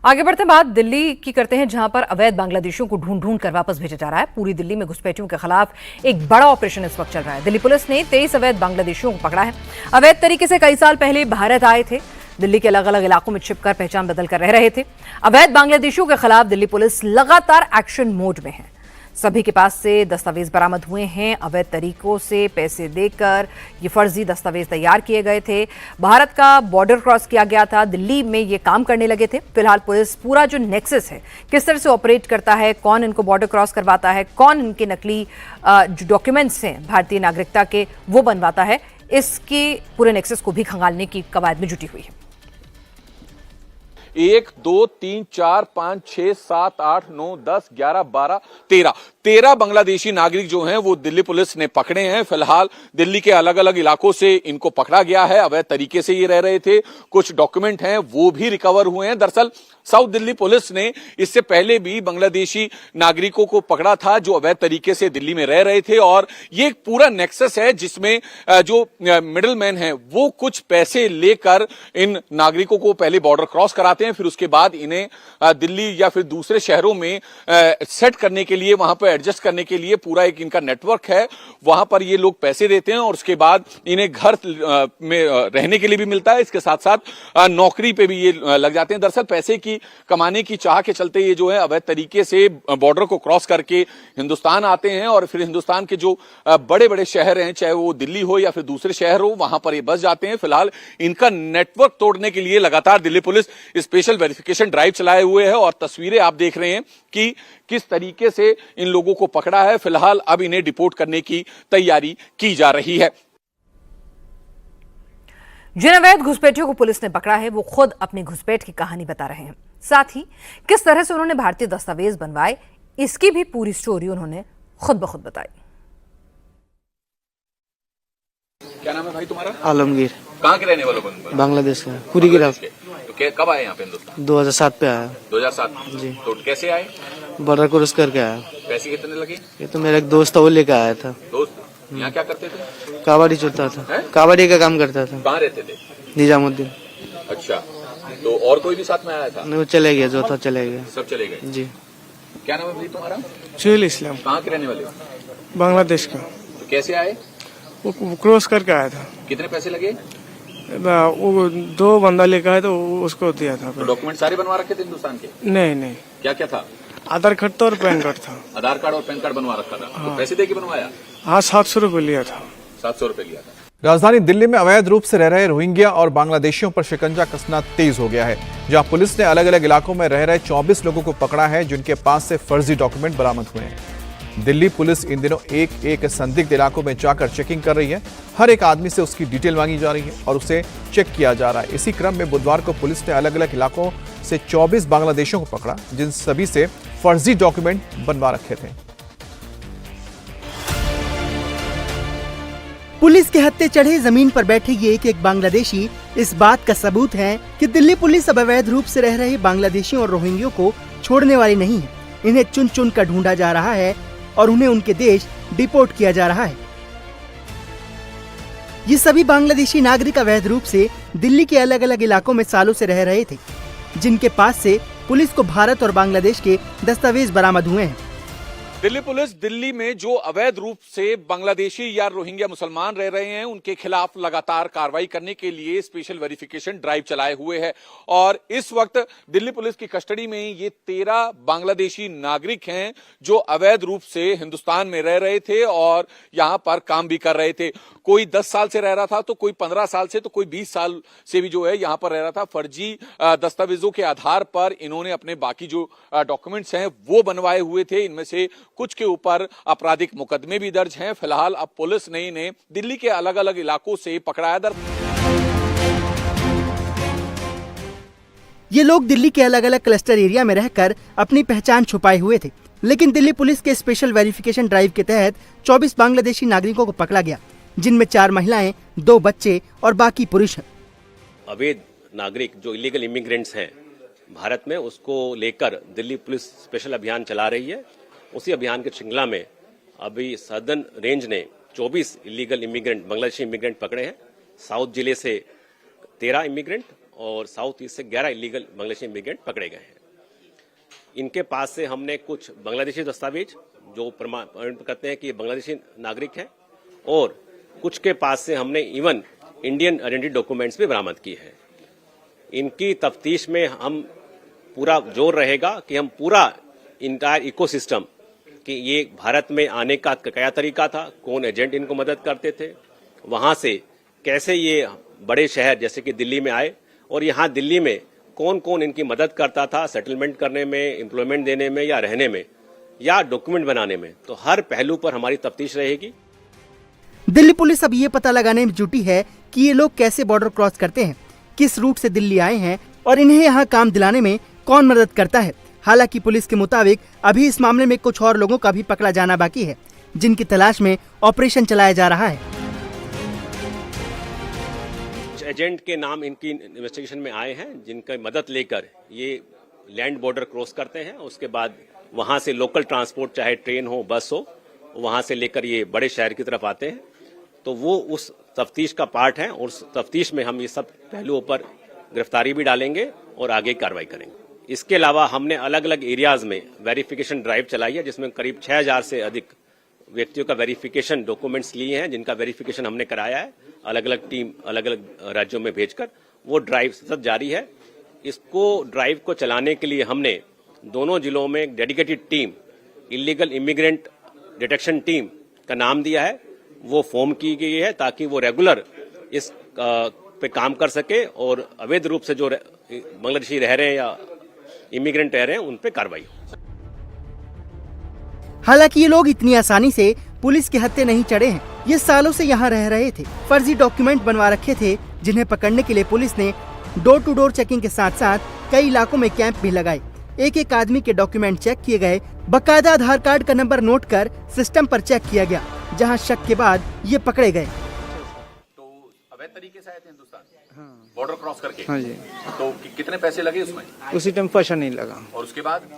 आगे बढ़ते हैं, बात दिल्ली की करते हैं, जहां पर अवैध बांग्लादेशियों को ढूंढ ढूंढ कर वापस भेजा जा रहा है। पूरी दिल्ली में घुसपैठियों के खिलाफ एक बड़ा ऑपरेशन इस वक्त चल रहा है। दिल्ली पुलिस ने 23 अवैध बांग्लादेशियों को पकड़ा है। अवैध तरीके से कई साल पहले भारत आए थे, दिल्ली के अलग अलग इलाकों में छिपकर पहचान बदल कर रह रहे थे। अवैध बांग्लादेशियों के खिलाफ दिल्ली पुलिस लगातार एक्शन मोड में है। सभी के पास से दस्तावेज बरामद हुए हैं। अवैध तरीकों से पैसे देकर ये फर्जी दस्तावेज तैयार किए गए थे। भारत का बॉर्डर क्रॉस किया गया था, दिल्ली में ये काम करने लगे थे। फिलहाल पुलिस पूरा जो नेक्सस है, किस तरह से ऑपरेट करता है, कौन इनको बॉर्डर क्रॉस करवाता है, कौन इनके नकली जो डॉक्यूमेंट्स हैं भारतीय नागरिकता के वो बनवाता है, इसके पूरे नेक्सस को भी खंगालने की कवायद में जुटी हुई है। 1 2 3 4 5 6 7 8 9 10 11 12 13 बांग्लादेशी नागरिक जो हैं वो दिल्ली पुलिस ने पकड़े हैं। फिलहाल दिल्ली के अलग अलग इलाकों से इनको पकड़ा गया है। अवैध तरीके से ये रह रहे थे, कुछ डॉक्यूमेंट हैं वो भी रिकवर हुए हैं। दरअसल साउथ दिल्ली पुलिस ने इससे पहले भी बांग्लादेशी नागरिकों को पकड़ा था जो अवैध तरीके से दिल्ली में रह रहे थे, और ये एक पूरा नेक्सस है जिसमें जो मिडिल मैन है वो कुछ पैसे लेकर इन नागरिकों को पहले बॉर्डर क्रॉस कराते हैं, फिर उसके बाद इन्हें दिल्ली या फिर दूसरे शहरों में सेट करने के लिए, वहां पर एडजस्ट करने के लिए पूरा एक इनका नेटवर्क है। वहां पर ये लोग पैसे देते हैं और उसके बाद इन्हें घर में रहने के लिए भी मिलता है। इसके साथ साथ नौकरी पे भी ये लग जाते हैं। दरअसल पैसे की कमाने की चाह के चलते ये जो है अवैध तरीके से बॉर्डर को क्रॉस करके हिंदुस्तान आते हैं, और फिर हिंदुस्तान के जो बड़े बड़े शहर हैं, चाहे वो दिल्ली हो या फिर दूसरे शहर हो, वहां पर ये बस जाते हैं। फिलहाल इनका नेटवर्क तोड़ने के लिए लगातार Delhi police special verification drive चलाए हुए है, और तस्वीरें आप देख रहे हैं कि किस तरीके से इन लोगों को पकड़ा है। फिलहाल अब इन्हें डिपोर्ट करने की तैयारी की जा रही है। जिन अवैध घुसपैठियों को पुलिस ने पकड़ा है वो खुद अपनी घुसपैठ की कहानी बता रहे हैं, साथ ही किस तरह से उन्होंने भारतीय दस्तावेज बनवाए, इसकी भी पूरी स्टोरी उन्होंने खुद ब खुद बताई। क्या नाम है भाई तुम्हारा? आलमगीर। कहाँ के रहने वाले? बांग्लादेश का। पूरी गिरा। तो कब आए यहाँ पे हिंदुस्तान? 2007 पे आया। 2007 जी। तो कैसे आए? बॉर्डर क्रॉस करके आया। पैसे कितने लगे? ये तो मेरा एक दोस्त था, वो लेके आया था। दोस्त यहाँ क्या करते थे? काबाड़ी चलता था, काबाड़ी का काम करता था। कहाँ रहते थे? निजामुद्दीन। अच्छा, तो और कोई भी साथ में आया था? नहीं, वो चले गया, जो था चले गया। सब चले गए? जी। क्या नाम है भाई तुम्हारा? सुहेल इस्लाम। कहाँ के रहने वाले हो? बांग्लादेश का। तो कैसे आए? वो क्रॉस करके आया था। कितने पैसे लगे? वो 2 बंदा लेकर आया तो उसको दिया था। तो डॉक्यूमेंट सारे बनवा रखे थे हिंदुस्तान के? नहीं, क्या क्या था? आधार कार्ड था और पैन कार्ड था। आधार कार्ड और पैन कार्ड बनवा रखा था। तो पैसे दे के बनवाया? हाँ, 700 रुपये लिया था। 700 रुपए लिया था। राजधानी दिल्ली में अवैध रूप से रह रहे रोहिंग्या और बांग्लादेशियों पर शिकंजा कसना तेज हो गया है, जहां पुलिस ने अलग अलग इलाकों में रह रहे 24 लोगों को पकड़ा है जिनके पास से फर्जी डॉक्यूमेंट बरामद हुए हैं। दिल्ली पुलिस इन दिनों एक एक संदिग्ध इलाकों में जाकर चेकिंग कर रही है। हर एक आदमी से उसकी डिटेल मांगी जा रही है और उसे चेक किया जा रहा है। इसी क्रम में बुधवार को पुलिस ने अलग अलग इलाकों से 24 बांग्लादेशियों को पकड़ा, जिन सभी से फर्जी डॉक्यूमेंट बनवा रखे थे। पुलिस के हत्थे चढ़े जमीन पर बैठे ये एक बांग्लादेशी इस बात का सबूत है कि दिल्ली पुलिस अब अवैध रूप से रह रहे बांग्लादेशियों और रोहिंग्यों को छोड़ने वाली नहीं है। इन्हें चुन चुन कर ढूंढा जा रहा है और उन्हें उनके देश डिपोर्ट किया जा रहा है। ये सभी बांग्लादेशी नागरिक अवैध रूप से दिल्ली के अलग अलग इलाकों में सालों से रह रहे थे, जिनके पास से पुलिस को भारत और बांग्लादेश के दस्तावेज बरामद हुए हैं। दिल्ली पुलिस दिल्ली में जो अवैध रूप से बांग्लादेशी या रोहिंग्या मुसलमान रह रहे हैं उनके खिलाफ लगातार कार्रवाई करने के लिए स्पेशल वेरिफिकेशन ड्राइव चलाए हुए है, और इस वक्त दिल्ली पुलिस की कस्टडी में ये 13 बांग्लादेशी नागरिक हैं जो अवैध रूप से हिंदुस्तान में रह रहे थे और यहां पर काम भी कर रहे थे। कोई 10 साल से रह रहा था, तो कोई 15 साल से, तो कोई 20 साल से भी जो है यहां पर रह रहा था। फर्जी दस्तावेजों के आधार पर इन्होंने अपने बाकी जो डॉक्यूमेंट्स हैं वो बनवाए हुए थे। इनमें से कुछ के ऊपर आपराधिक मुकदमे भी दर्ज हैं। फिलहाल अब पुलिस ने इन्हें दिल्ली के अलग अलग इलाकों से पकड़ा है। ये लोग दिल्ली के अलग अलग क्लस्टर एरिया में रहकर अपनी पहचान छुपाए हुए थे, लेकिन दिल्ली पुलिस के स्पेशल वेरिफिकेशन ड्राइव के तहत 24 बांग्लादेशी नागरिकों को पकड़ा गया, जिनमें 4 महिलाएं, 2 बच्चे और बाकी पुरुष हैं। अवैध नागरिक जो इलीगल इमिग्रेंट्स हैं भारत में, उसको लेकर दिल्ली पुलिस स्पेशल अभियान चला रही है। उसी अभियान के श्रृंखला में अभी सदर्न रेंज ने 24 इलीगल इमिग्रेंट, बांग्लादेशी इमिग्रेंट पकड़े हैं। साउथ जिले से 13 इमिग्रेंट और साउथ ईस्ट से 11 इलीगल बांग्लादेशी इमिग्रेंट पकड़े गए हैं। इनके पास से हमने कुछ बांग्लादेशी दस्तावेज जो प्रमाण करते हैं कि ये बांग्लादेशी नागरिक हैं, और कुछ के पास से हमने इवन इंडियन आइडेंटिटी डॉक्यूमेंट्स भी बरामद किए हैं। इनकी तफ्तीश में हम पूरा जोर रहेगा कि हम पूरा इंटायर इकोसिस्टम कि ये भारत में आने का क्या तरीका था, कौन एजेंट इनको मदद करते थे, वहां से कैसे ये बड़े शहर जैसे कि दिल्ली में आए, और यहाँ दिल्ली में कौन कौन इनकी मदद करता था सेटलमेंट करने में, एम्प्लॉयमेंट देने में या रहने में या डॉक्यूमेंट बनाने में। तो हर पहलू पर हमारी तफ्तीश रहेगी। दिल्ली पुलिस अब ये पता लगाने में जुटी है कि ये लोग कैसे बॉर्डर क्रॉस करते हैं, किस रूट से दिल्ली आए हैं और इन्हें यहाँ काम दिलाने में कौन मदद करता है। हालांकि पुलिस के मुताबिक अभी इस मामले में कुछ और लोगों का भी पकड़ा जाना बाकी है, जिनकी तलाश में ऑपरेशन चलाया जा रहा है। एजेंट के नाम इनकी इन्वेस्टिगेशन में आए हैं, जिनकी मदद लेकर ये लैंड बॉर्डर क्रॉस करते हैं। उसके बाद वहां से लोकल ट्रांसपोर्ट, चाहे ट्रेन हो, बस हो, वहां से लेकर ये बड़े शहर की तरफ आते हैं। तो वो उस तफ्तीश का पार्ट है, और उस तफ्तीश में हम ये सब पहलुओं पर गिरफ्तारी भी डालेंगे और आगे कार्रवाई करेंगे। इसके अलावा हमने अलग अलग एरियाज में वेरिफिकेशन ड्राइव चलाई है, जिसमें करीब 6000 से अधिक व्यक्तियों का वेरिफिकेशन डॉक्यूमेंट्स लिए हैं, जिनका वेरिफिकेशन हमने कराया है अलग अलग टीम, अलग अलग राज्यों में भेजकर। वो ड्राइव सतत जारी है। इसको ड्राइव को चलाने के लिए हमने दोनों जिलों में एक dedicated team, illegal immigrant detection team का नाम दिया है। वो फॉर्म की गई है ताकि वो रेगुलर इस पे काम कर सके और अवैध रूप से जो बांग्लादेशी रह रहे हैं या इमिग्रेंट रह रहे हैं उन पे कार्रवाई हो। हालांकि ये लोग इतनी आसानी से पुलिस के हत्थे नहीं चढ़े हैं। ये सालों से यहाँ रह रहे थे, फर्जी डॉक्यूमेंट बनवा रखे थे, जिन्हें पकड़ने के लिए पुलिस ने डोर टू डोर चेकिंग के साथ साथ कई इलाकों में कैंप भी लगाए। एक एक आदमी के डॉक्यूमेंट चेक किए गए, बकायदा आधार कार्ड का नंबर नोट कर सिस्टम पर चेक किया गया, जहां शक के बाद ये पकड़े गए। तो अवैध तरीके से आए थे हिंदुस्तान, बॉर्डर क्रॉस करके। हाँ जी। तो कितने पैसे लगे उसमें? उसी टाइम पैसा नहीं लगा। और उसके बाद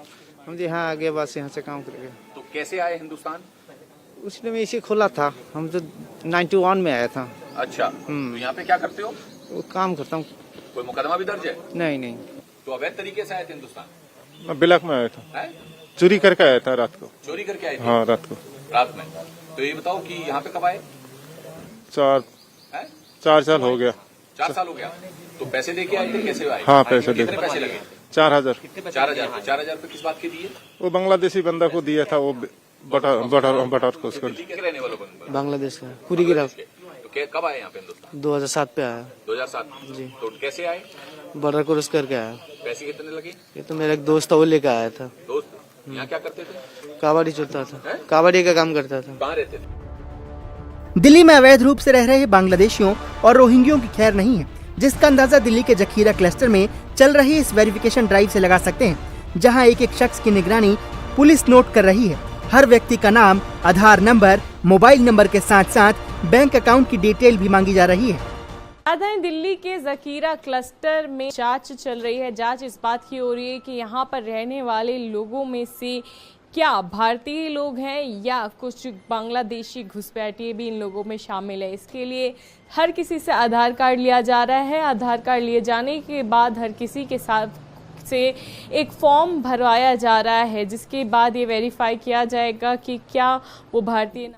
हम जी यहाँ आगे बस यहाँ से काम करेंगे। तो कैसे आए हिंदुस्तान? उसी टाइम इसी खुला था, हम तो 91 में आया था। अच्छा, तो यहाँ पे क्या करते हो? वो काम करता हूँ। कोई मुकदमा भी दर्ज है? नहीं। तो अवैध तरीके से आए थे हिंदुस्तान? मैं ब्लैक में आया था, है? चोरी करके आया था रात को। चोरी करके आए थे? हाँ, रात को। रात में। तो ये बताओ कि यहाँ पे कब आए? 4 साल हो गया। 4 साल हो गया। तो पैसे दे के आए थे, कैसे आए? हाँ, पैसे दे। कितने पैसे लगे? 4000। 4000 पे किस बात के दिए? वो बांग्लादेशी बंदा को दिया था, वो बटर को उसको। दिल्ली के रहने वालों को? बांग्लादेश का पूरी गिरफ्त। तो कब आए यहाँ पे हिंदुस्तान? 2007 पे आया। 2007 जी। तो कैसे आए? बॉर्डर क्रॉस करके आया। पैसे कितने लगे? ये तो मेरा एक दोस्त था, वो लेके आया था। दोस्त यहाँ क्या करते थे? काबाड़ी चलता था, काबाड़ी का काम करता था। कहाँ रहते थे? दिल्ली में अवैध रूप से रह रहे बांग्लादेशियों और रोहिंग्यों की खैर नहीं है, जिसका अंदाजा दिल्ली के जखीरा क्लस्टर में चल रही इस वेरिफिकेशन ड्राइव से लगा सकते हैं, जहां एक एक शख्स की निगरानी पुलिस नोट कर रही है। हर व्यक्ति का नाम, आधार नंबर, मोबाइल नंबर के साथ साथ बैंक अकाउंट की डिटेल भी मांगी जा रही है। राजधानी दिल्ली के जखीरा क्लस्टर में जांच चल रही है। जांच इस बात की हो रही है कि यहाँ पर रहने वाले लोगों में से क्या भारतीय लोग हैं या कुछ बांग्लादेशी घुसपैठिए भी इन लोगों में शामिल है। इसके लिए हर किसी से आधार कार्ड लिया जा रहा है। आधार कार्ड लिए जाने के बाद हर किसी के साथ से एक फॉर्म भरवाया जा रहा है, जिसके बाद ये वेरीफाई किया जाएगा कि क्या वो भारतीय